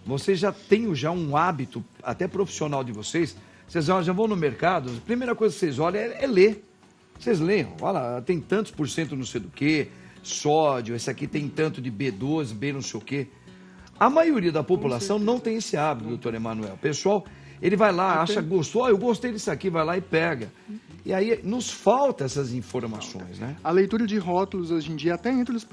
vocês já têm um hábito, até profissional de vocês já vão no mercado, a primeira coisa que vocês olham é ler. Vocês leem, olha, tem tantos por cento não sei do que, sódio, esse aqui tem tanto de B12, B não sei o quê. A maioria da população não tem esse hábito, doutor Emanuel. O pessoal, ele vai lá, acha, gostou, eu gostei disso aqui, vai lá e pega. E aí nos falta essas informações, né? A leitura de rótulos hoje em dia, até entre os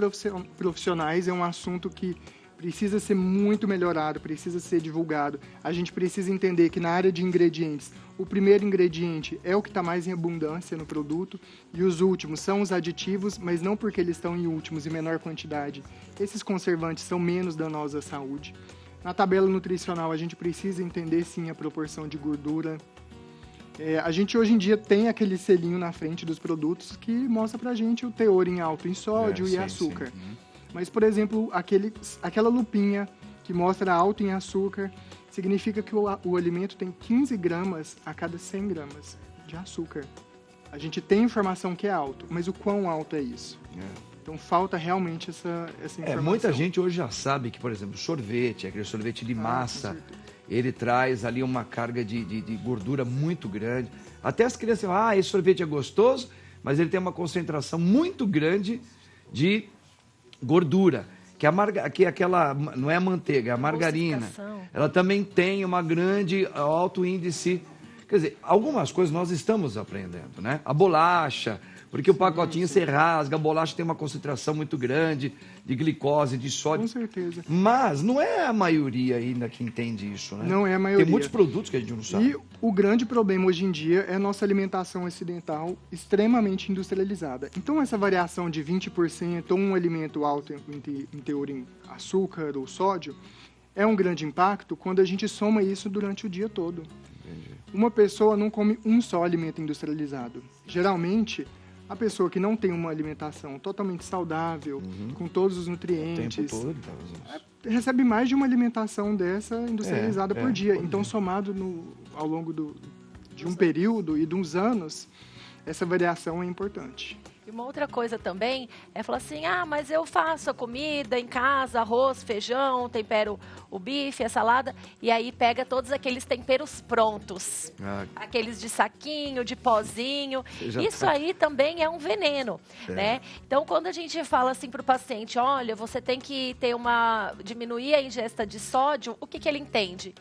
profissionais, é um assunto que precisa ser muito melhorado, precisa ser divulgado. A gente precisa entender que na área de ingredientes, o primeiro ingrediente é o que está mais em abundância no produto e os últimos são os aditivos, mas não porque eles estão em últimos, em menor quantidade. Esses conservantes são menos danosos à saúde. Na tabela nutricional, a gente precisa entender, sim, a proporção de gordura. A gente hoje em dia tem aquele selinho na frente dos produtos que mostra pra gente o teor em alto em sódio e açúcar. Sim. Mas, por exemplo, aquela lupinha que mostra alto em açúcar, significa que o alimento tem 15 gramas a cada 100 gramas de açúcar. A gente tem informação que é alto, mas o quão alto é isso? Então, falta realmente essa informação. Muita gente hoje já sabe que, por exemplo, sorvete, aquele sorvete de massa, ele traz ali uma carga de gordura muito grande. Até as crianças falam, esse sorvete é gostoso, mas ele tem uma concentração muito grande de gordura, que aquela não é a manteiga, é a margarina. Ela também tem alto índice. Quer dizer, algumas coisas nós estamos aprendendo, né? A bolacha, porque o pacotinho você rasga, a bolacha tem uma concentração muito grande de glicose, de sódio. Com certeza. Mas não é a maioria ainda que entende isso, né? Não é a maioria. Tem muitos produtos que a gente não sabe. E o grande problema hoje em dia é a nossa alimentação ocidental extremamente industrializada. Então, essa variação de 20% ou um alimento alto em teor em açúcar ou sódio é um grande impacto quando a gente soma isso durante o dia todo. Entendi. uma pessoa não come um só alimento industrializado. Geralmente, a pessoa que não tem uma alimentação totalmente saudável, com todos os nutrientes, recebe mais de uma alimentação dessa industrializada por dia. Então, somado ao longo de um período e de uns anos, essa variação é importante. E uma outra coisa também é falar assim, mas eu faço a comida em casa, arroz, feijão, tempero o bife, a salada, e aí pega todos aqueles temperos prontos. Aqueles de saquinho, de pozinho. Isso aí também é um veneno, né? Então, quando a gente fala assim para o paciente, olha, você tem que diminuir a ingesta de sódio, o que ele entende?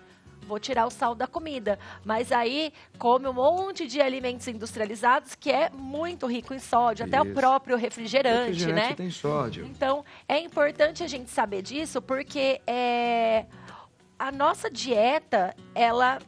Vou tirar o sal da comida, mas aí come um monte de alimentos industrializados que é muito rico em sódio, até o próprio refrigerante, né? Tem sódio. Então, é importante a gente saber disso, porque a nossa dieta, ela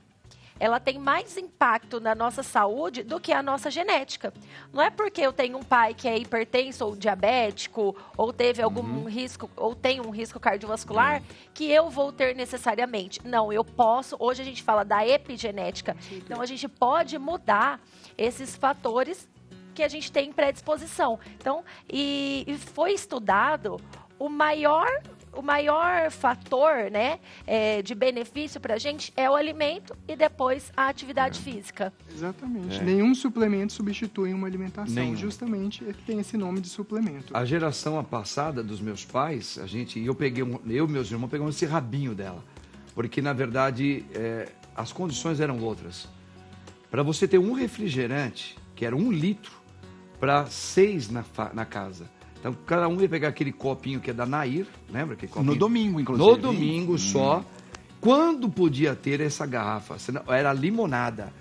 tem mais impacto na nossa saúde do que a nossa genética. Não é porque eu tenho um pai que é hipertenso ou diabético, ou teve algum risco, ou tem um risco cardiovascular, que eu vou ter necessariamente. Não, eu posso. Hoje a gente fala da epigenética. Então, a gente pode mudar esses fatores que a gente tem em predisposição. Então, e foi estudado o maior fator, né, de benefício para a gente é o alimento e depois a atividade física. Exatamente. Nenhum suplemento substitui uma alimentação. Justamente tem esse nome de suplemento. A geração passada dos meus pais, eu e meus irmãos pegamos esse rabinho dela. Porque, na verdade, as condições eram outras. Para você ter um refrigerante, que era 1 litro, para 6 na casa. Então, cada um ia pegar aquele copinho que é da Nair, lembra? No domingo, inclusive. No domingo só. Quando podia ter essa garrafa? Era limonada.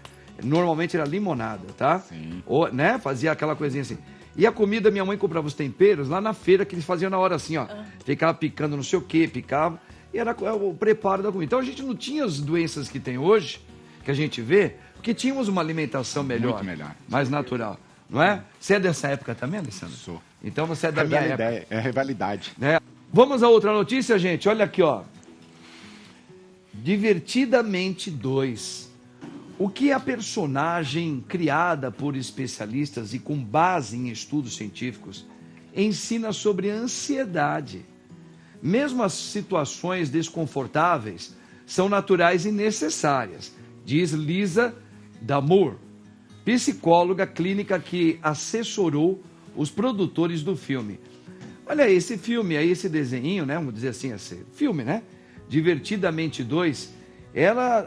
Normalmente era limonada, tá? Sim. Ou, né? Fazia aquela coisinha assim. E a comida, minha mãe comprava os temperos lá na feira, que eles faziam na hora assim, ó. Ficava picando não sei o quê, picava. E era o preparo da comida. Então, a gente não tinha as doenças que tem hoje, que a gente vê, porque tínhamos uma alimentação melhor. Muito melhor. Mais natural. Não é? Você é dessa época também, Alessandro? Sou. Então você é da minha época. É rivalidade. Né? Vamos a outra notícia, gente. Olha aqui, ó. Divertidamente 2. O que a personagem criada por especialistas e com base em estudos científicos ensina sobre ansiedade. Mesmo as situações desconfortáveis são naturais e necessárias, diz Lisa Damour, psicóloga clínica que assessorou os produtores do filme. Olha aí, esse filme aí, esse desenho, né? Vamos dizer assim, esse filme, né? Divertidamente 2.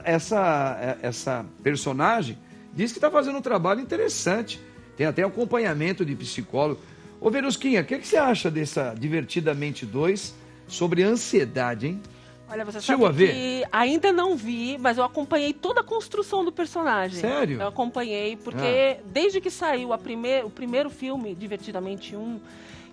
Essa personagem diz que está fazendo um trabalho interessante. Tem até acompanhamento de psicólogo. Ô, Verusquinha, o que você acha dessa Divertidamente 2 sobre ansiedade, hein? Olha, você Chegou sabe que ainda não vi, mas eu acompanhei toda a construção do personagem. Sério? Eu acompanhei, porque desde que saiu o primeiro filme, Divertidamente 1,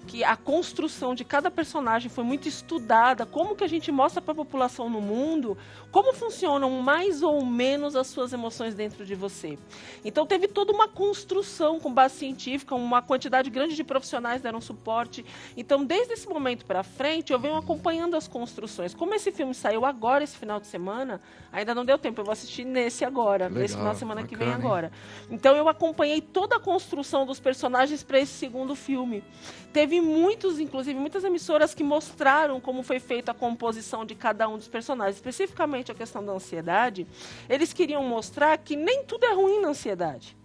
que a construção de cada personagem foi muito estudada, como que a gente mostra para a população no mundo, como funcionam mais ou menos as suas emoções dentro de você. Então teve toda uma construção com base científica, uma quantidade grande de profissionais deram suporte. Então desde esse momento para frente eu venho acompanhando as construções. Como esse filme saiu agora, esse final de semana, ainda não deu tempo, eu vou assistir nesse agora, nesse final de semana que vem agora. Então eu acompanhei toda a construção dos personagens para esse segundo filme. Teve inclusive muitas emissoras que mostraram como foi feita a composição de cada um dos personagens, especificamente a questão da ansiedade. Eles queriam mostrar que nem tudo é ruim na ansiedade.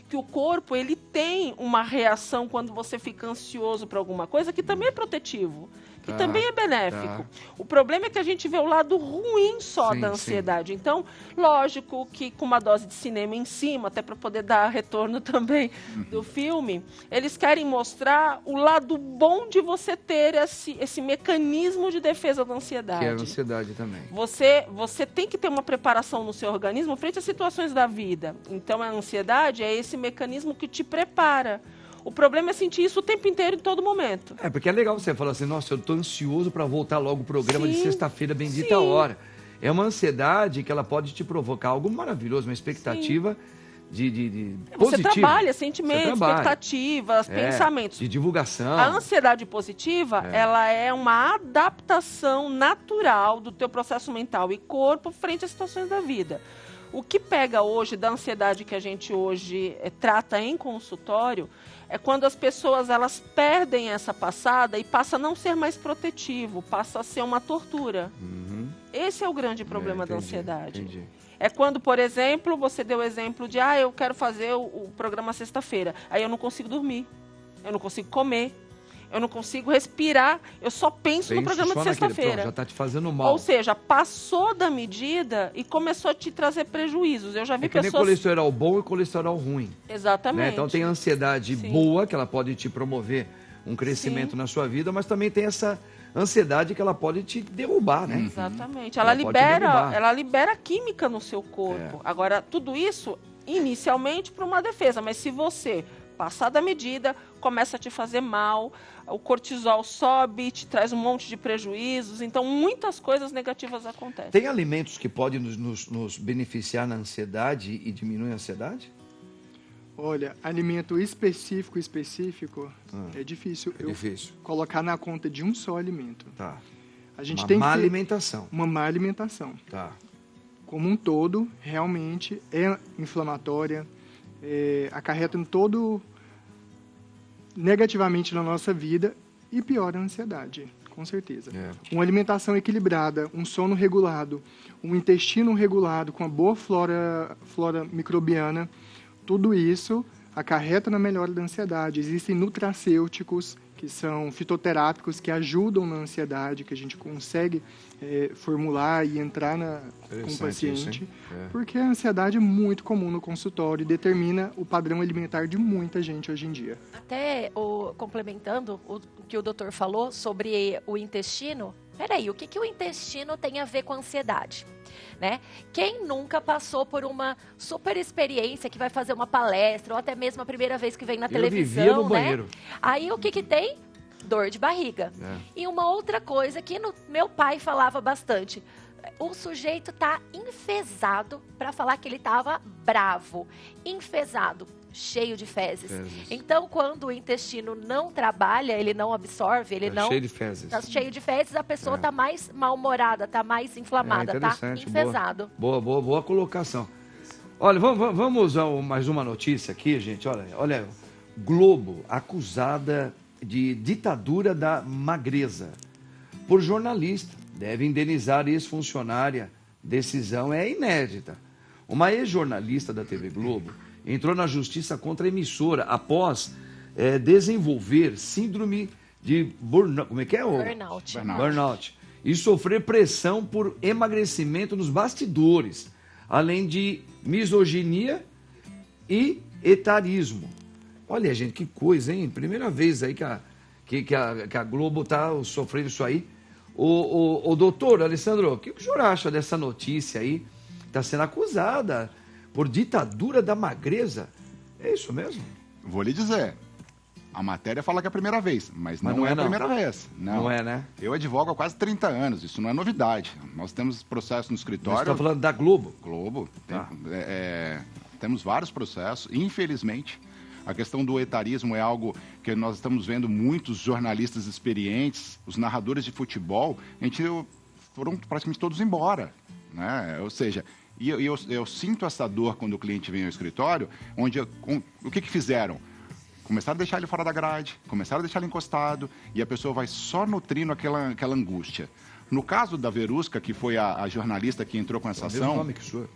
Que o corpo ele tem uma reação quando você fica ansioso para alguma coisa que também é protetivo, que também é benéfico. O problema é que a gente vê o lado ruim só da ansiedade. Sim. Então, lógico que com uma dose de cinema em cima, até para poder dar retorno também do filme, eles querem mostrar o lado bom de você ter esse mecanismo de defesa da ansiedade. Que é a ansiedade também. Você tem que ter uma preparação no seu organismo frente às situações da vida. Então, a ansiedade é esse mecanismo que te prepara. O problema é sentir isso o tempo inteiro, em todo momento. Porque é legal você falar assim, nossa, eu tô ansioso para voltar logo o programa de sexta-feira, bendita hora. É uma ansiedade que ela pode te provocar algo maravilhoso, uma expectativa de você positiva. Trabalha sentimentos, expectativas, pensamentos. De divulgação. A ansiedade positiva, ela é uma adaptação natural do teu processo mental e corpo frente às situações da vida. O que pega hoje da ansiedade que a gente hoje trata em consultório é quando as pessoas elas perdem essa passada e passa a não ser mais protetivo, passa a ser uma tortura. Esse é o grande problema da ansiedade. Entendi. É quando, por exemplo, você deu o exemplo de eu quero fazer o programa sexta-feira, aí eu não consigo dormir, eu não consigo comer, eu não consigo respirar, eu só penso no programa de sexta-feira. Já está te fazendo mal. Ou seja, passou da medida e começou a te trazer prejuízos. Eu já vi É que nem colesterol bom e colesterol ruim. Exatamente. Né? Então tem a ansiedade boa, que ela pode te promover um crescimento na sua vida, mas também tem essa ansiedade que ela pode te derrubar, né? Exatamente. Ela libera química no seu corpo. Agora, tudo isso, inicialmente, para uma defesa. Mas se você passar da medida, começa a te fazer mal, o cortisol sobe, te traz um monte de prejuízos. Então, muitas coisas negativas acontecem. Tem alimentos que podem nos beneficiar na ansiedade e diminuir a ansiedade? Olha, alimento específico é difícil colocar na conta de um só alimento. Tá. A gente Uma tem má que ter alimentação. uma má alimentação. Tá. Como um todo, realmente é inflamatória, acarreta em todo negativamente na nossa vida e piora a ansiedade, com certeza. Uma alimentação equilibrada, um sono regulado, um intestino regulado com a boa flora microbiana, tudo isso acarreta na melhora da ansiedade. Existem nutracêuticos, que são fitoterápicos, que ajudam na ansiedade, que a gente consegue formular e entrar com o paciente. Porque a ansiedade é muito comum no consultório e determina o padrão alimentar de muita gente hoje em dia. Até complementando o que o doutor falou sobre o intestino, peraí, o que o intestino tem a ver com a ansiedade? Né? Quem nunca passou por uma super experiência que vai fazer uma palestra ou até mesmo a primeira vez que vem na televisão, vivia no banheiro. Aí o que tem? Dor de barriga. E uma outra coisa que meu pai falava bastante, o sujeito tá enfesado para falar que ele tava bravo, enfesado, cheio de fezes. Então, quando o intestino não trabalha, ele não absorve, ele não... cheio de fezes. Tá cheio de fezes, a pessoa tá mais mal-humorada, tá mais inflamada, tá enfesado. Boa colocação. Olha, vamos a mais uma notícia aqui, gente. Olha, Globo acusada de ditadura da magreza por jornalista. Deve indenizar ex-funcionária. Decisão é inédita. Uma ex-jornalista da TV Globo entrou na justiça contra a emissora após desenvolver síndrome de burnout. Como é que é? Burnout. E sofrer pressão por emagrecimento nos bastidores, além de misoginia e etarismo. Olha, gente, que coisa, hein? Primeira vez aí que a Globo está sofrendo isso aí. O doutor Alessandro, o que o senhor acha dessa notícia aí? Está sendo acusada por ditadura da magreza. É isso mesmo? Vou lhe dizer. A matéria fala que é a primeira vez, mas não é a primeira vez. Não é, né? Eu advogo há quase 30 anos, isso não é novidade. Nós temos processo no escritório... Você está falando da Globo? Globo. Tá. Temos vários processos, infelizmente. A questão do etarismo é algo que nós estamos vendo muitos jornalistas experientes, os narradores de futebol, foram praticamente todos embora, né? Ou seja, eu sinto essa dor quando o cliente vem ao escritório, onde o que fizeram? Começaram a deixar ele fora da grade, começaram a deixar ele encostado, e a pessoa vai só nutrindo aquela angústia. No caso da Verusca, que foi a jornalista que entrou com essa ação... O nome que sua?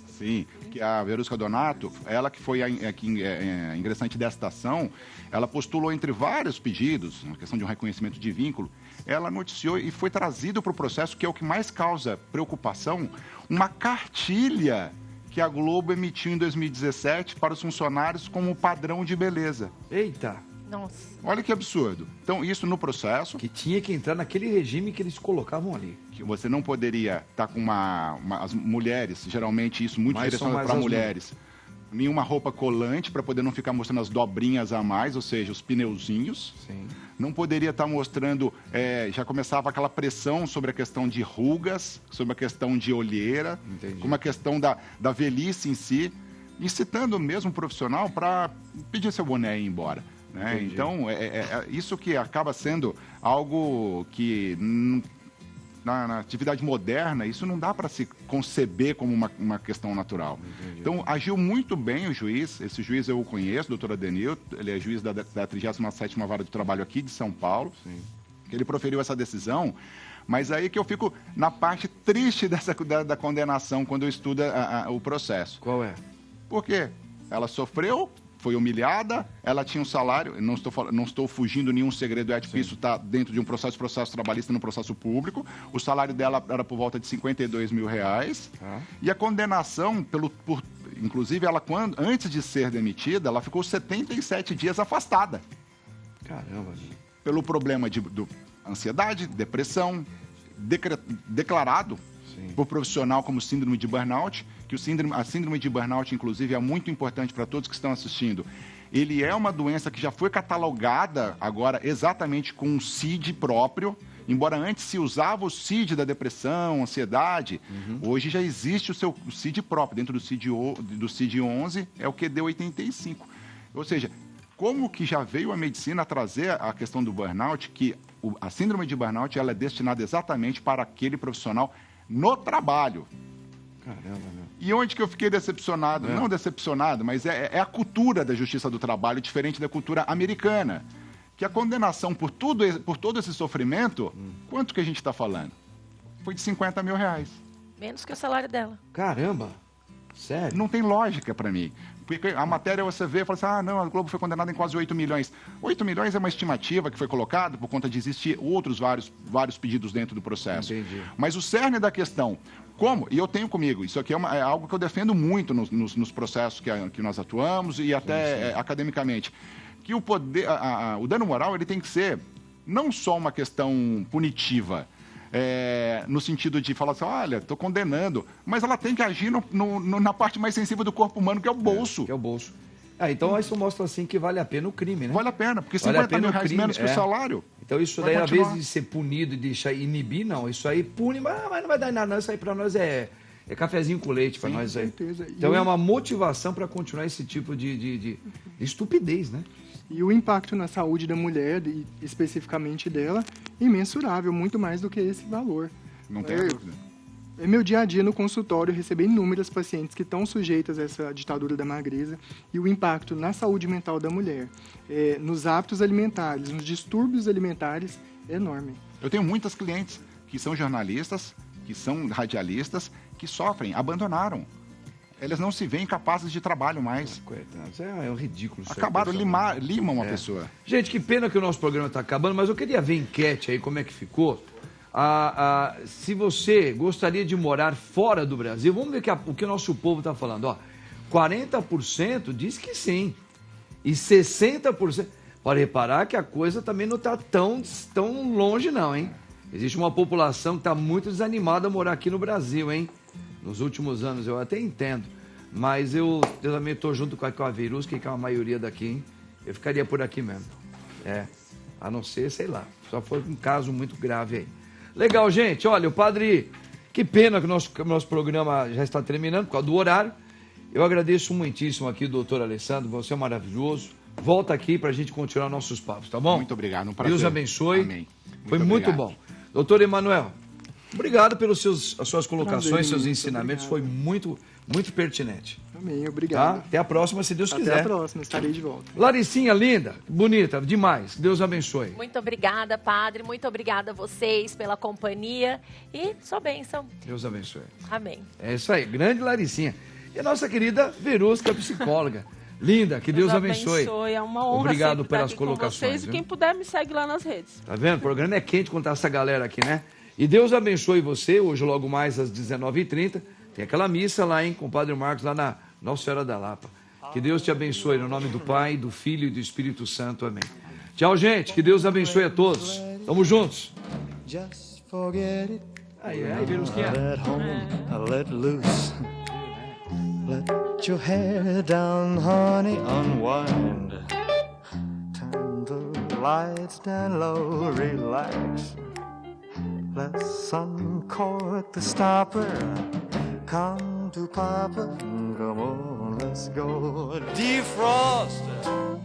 Sim, que a Verusca Donato, ela que foi a ingressante desta ação, ela postulou entre vários pedidos, uma questão de um reconhecimento de vínculo, ela noticiou e foi trazido para o processo, que é o que mais causa preocupação, uma cartilha que a Globo emitiu em 2017 para os funcionários como padrão de beleza. Eita! Nossa. Olha que absurdo. Então, isso no processo... Que tinha que entrar naquele regime que eles colocavam ali. Que você não poderia estar com as mulheres, geralmente isso muito direcionado para mulheres. Nenhuma roupa colante para poder não ficar mostrando as dobrinhas a mais, ou seja, os pneuzinhos. Sim. Não poderia estar mostrando, já começava aquela pressão sobre a questão de rugas, sobre a questão de olheira, como a questão da velhice em si, incitando mesmo o profissional para pedir seu boné e ir embora. Né? Então, isso que acaba sendo algo que na atividade moderna, isso não dá para se conceber como uma questão natural. Entendi. Então, agiu muito bem o juiz. Esse juiz eu o conheço, doutor Adenil. Ele é juiz da 37ª Vara do Trabalho aqui de São Paulo. Sim. Ele proferiu essa decisão. Mas aí que eu fico na parte triste da condenação quando eu estudo o processo. Qual é? Por quê? Ela sofreu, foi humilhada, ela tinha um salário, não estou fugindo nenhum segredo ético, isso está dentro de um processo trabalhista no processo público, o salário dela era por volta de R$52 mil, e a condenação, inclusive, ela antes de ser demitida, ela ficou 77 dias afastada. Caramba. Pelo problema de ansiedade, depressão, declarado por profissional como síndrome de burnout, que a síndrome de burnout, inclusive, é muito importante para todos que estão assistindo. Ele é uma doença que já foi catalogada agora exatamente com um CID próprio, embora antes se usava o CID da depressão, ansiedade, hoje já existe o seu CID próprio, dentro do CID-11 é o QD85. Ou seja, como que já veio a medicina trazer a questão do burnout, que a síndrome de burnout ela é destinada exatamente para aquele profissional no trabalho. Caramba, meu. E onde que eu fiquei decepcionado? Não decepcionado, mas é a cultura da justiça do trabalho, diferente da cultura americana. Que a condenação por todo esse sofrimento, quanto que a gente está falando? Foi de R$50 mil. Menos que o salário dela. Caramba. Sério? Não tem lógica para mim. Porque a matéria você vê e fala assim, não, a Globo foi condenada em quase 8 milhões. 8 milhões é uma estimativa que foi colocada por conta de existir outros vários pedidos dentro do processo. Entendi. Mas o cerne da questão, como? E eu tenho comigo, isso aqui é algo que eu defendo muito nos processos que nós atuamos e até academicamente, que o poder, o dano moral ele tem que ser não só uma questão punitiva, no sentido de falar assim, olha, estou condenando, mas ela tem que agir na parte mais sensível do corpo humano, que é o bolso. Que é o bolso. Então isso mostra assim que vale a pena o crime, né? Vale a pena, porque Vale R$50 mil menos que o salário. Então isso daí, às vezes, de ser punido e deixar inibir, não. Isso aí pune, mas não vai dar nada, não. Isso aí pra nós é cafezinho com leite para nós aí. Certeza. Então é uma motivação para continuar esse tipo de estupidez, né? E o impacto na saúde da mulher, e especificamente dela, é imensurável, muito mais do que esse valor. Não tem dúvida. É meu dia a dia no consultório receber inúmeras pacientes que estão sujeitas a essa ditadura da magreza e o impacto na saúde mental da mulher, nos hábitos alimentares, nos distúrbios alimentares, é enorme. Eu tenho muitas clientes que são jornalistas, que são radialistas, que sofrem, abandonaram. Elas não se veem capazes de trabalho mais. Coitados, é um ridículo isso. Acabaram, limam uma pessoa. Gente, que pena que o nosso programa está acabando, mas eu queria ver enquete aí, como é que ficou. Se você gostaria de morar fora do Brasil, vamos ver o que o nosso povo está falando. 40% diz que sim. E 60%... Pode reparar que a coisa também não está tão longe não, hein? Existe uma população que está muito desanimada a morar aqui no Brasil, hein? Nos últimos anos, eu até entendo. Mas eu também estou junto com a Verusca, que é a maioria daqui, hein? Eu ficaria por aqui mesmo. A não ser, sei lá, só foi um caso muito grave aí. Legal, gente. Olha, o padre... Que pena que o nosso programa já está terminando por causa do horário. Eu agradeço muitíssimo aqui, doutor Alessandro. Você é maravilhoso. Volta aqui para a gente continuar nossos papos, tá bom? Muito obrigado, um prazer. Deus abençoe. Amém. Foi muito bom. Doutor Emanuel, obrigado pelas suas colocações, Prazer, seus muito ensinamentos. obrigado. Foi muito pertinente. Amém, Tá? obrigado. Até a próxima, se Deus quiser. Até a próxima, estarei de volta. Laricinha, linda, bonita, demais. Deus abençoe. Muito obrigada, padre. Muito obrigada a vocês pela companhia. E sua bênção. Deus abençoe. Amém. É isso aí, grande Laricinha. E a nossa querida Verusca, psicóloga. Linda, que Deus abençoe. É uma honra Obrigado sempre pelas estar aqui com colocações, vocês. E viu? quem puder me segue lá nas redes. Tá vendo? O programa é quente contar essa galera aqui, né? E Deus abençoe você. Hoje, logo mais às 19h30, tem aquela missa lá, hein, com o Padre Marcos, lá na Nossa Senhora da Lapa. Que Deus te abençoe, no nome do Pai, do Filho e do Espírito Santo. Amém. Tchau, gente. Que Deus abençoe a todos. Tamo juntos. Just forget it. Aí, Verusquinha. At home, let loose. Let your hair down, honey, unwind. Turn the lights down low, relax. Let's uncork the stopper. Come to Papa, come on, let's go defrost.